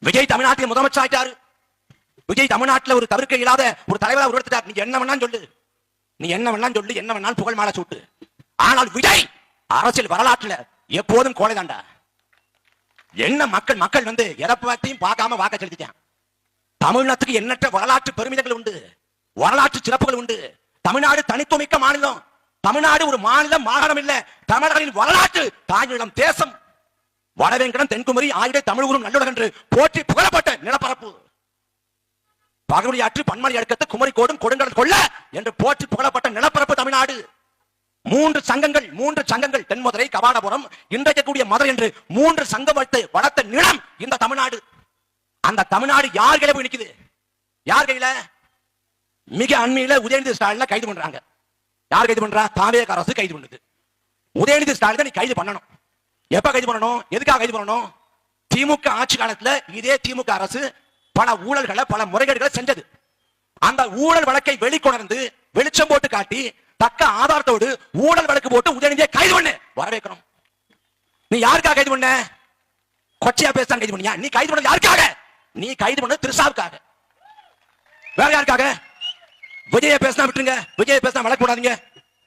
விஜய் தமிழ்நாட்டில் முதலமைச்சர் ஆயிட்டாரு. விஜய் தமிழ்நாட்டில் ஒரு தவிர்க்க இல்லாத ஒரு தலைவரா உருவெடுத்துட்டார். நீ என்ன வேணாலும் சொல்லு, நீ என்ன வேணாலும் சொல்லு, என்ன வேணாலும் புகழ் மாலை சூட்டு. ஆனால் விஜய் அரசியல் வரலாற்றுல எப்போதும் கோலை தாண்டா. என்ன மக்கள் வந்து இறப்பத்தையும் பார்க்காம வாக்க செலுத்திட்டான். தமிழ்நாட்டுக்கு எண்ணற்ற வரலாற்று பெருமிதங்கள் உண்டு, வரலாற்று சிறப்புகள் உண்டு. தமிழ்நாடு தனித்துவமிக்க மாநிலம். தமிழ்நாடு ஒரு மாநிலம், மாகாணம் இல்ல. தமிழர்களின் வரலாற்று தாய்நிலம், தேசம். வடவேங்கடம், தென்குமரி, ஆயுத தமிழ் நல்லுலகம் என்று போற்றி புகழப்பட்ட நிலப்பரப்பு. பகவதி ஆற்று, பன்மலை அடுக்கத்து, குமரி கோடும், கொடுங்கடல் கொள்ள என்று போற்றி புகழப்பட்ட நிலப்பரப்பு தமிழ்நாடு. மூன்று சங்கங்கள் தென்மதுரை, கபாடபுரம், இன்றைக்கு கூடிய மதுரை என்று 3 சங்கம் வைத்து வளர்த்த நிலம் இந்த தமிழ்நாடு. அந்த தமிழ்நாடு யார் கையில போய் நிக்குது? யார் கையில? மிக அண்மையில உதயநிதி ஸ்டாலின் கைது பண்றாங்க. யார் கைது பண்றா? தாவேக அரசு கைது பண்ணுது. உதயநிதி ஸ்டாலின் நீ கைது பண்ணணும். எப்ப கைது பண்ணணும்? எதுக்காக கைது பண்ணணும்? திமுக ஆட்சி காலத்துல இதே திமுக அரசு பல ஊழல்களை, பல முறைகேடுகளை செஞ்சது. அந்த ஊழல் வழக்கை வெளிக்கொணர்ந்து வெளிச்சம் போட்டு காட்டி தக்க ஆதாரத்தோடு ஊழல் வழக்கு போட்டு உதயநிதியை கைது பண்ணு வரவேற்கணும். நீ யாருக்காக கைது பண்ண? கொச்சையா பேசான் கைது பண்ணியா? நீ கைது பண்ணது யாருக்காக? நீ கைது பண்ணது திருசாவுக்காக, வேற யாருக்காக? விஜயை பேசினா விட்டுருங்க, விஜயை பேசினா வழக்கு போடாதீங்க.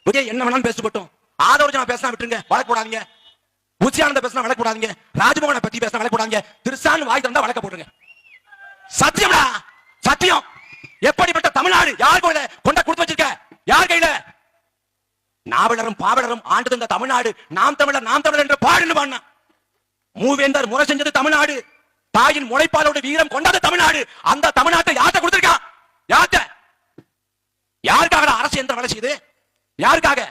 விஜய் என்ன வேணாலும் பேச போட்டும். ஆதவர்ஜனா பேசினா விட்டுருங்க, வழக்கு போடாதீங்க. உச்சியானந்த பேசினா வழக்கு போடாதீங்க. ராஜ்மோகனை பத்தி பேசினா வழக்கு போடாதீங்க. திருசான் வாய் தந்தா வழக்க போடுங்க. சத்தியம்டா, சத்தியம். எப்படிப்பட்ட தமிழ்நாடு யார் கையில கொண்ட கொடுத்து வச்சிருக்க? யார் கையில? நாவலரும் பாவலரும் ஆண்டு தந்த தமிழ்நாடு. நாம் தமிழர் என்று பாடுன்னு பாடின மூவேந்தர் முறை செஞ்சது தமிழ்நாடு. தாயின் முளைப்பாலோட வீரம் கொண்டது தமிழ்நாடு. அந்த தமிழ்நாட்டை யார்கிட்ட கொடுத்திருக்கா? யார்கிட்ட? யாருக்காக அரசு எந்த வேலை செய்யுது? யாருக்காக?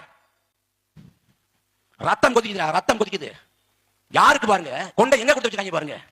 ரத்தம் கொதிக்குது, ரத்தம் கொதிக்குது. யாருக்கு பாருங்க, கொண்ட எங்க கொடுத்து வச்சிருக்காங்க பாருங்க.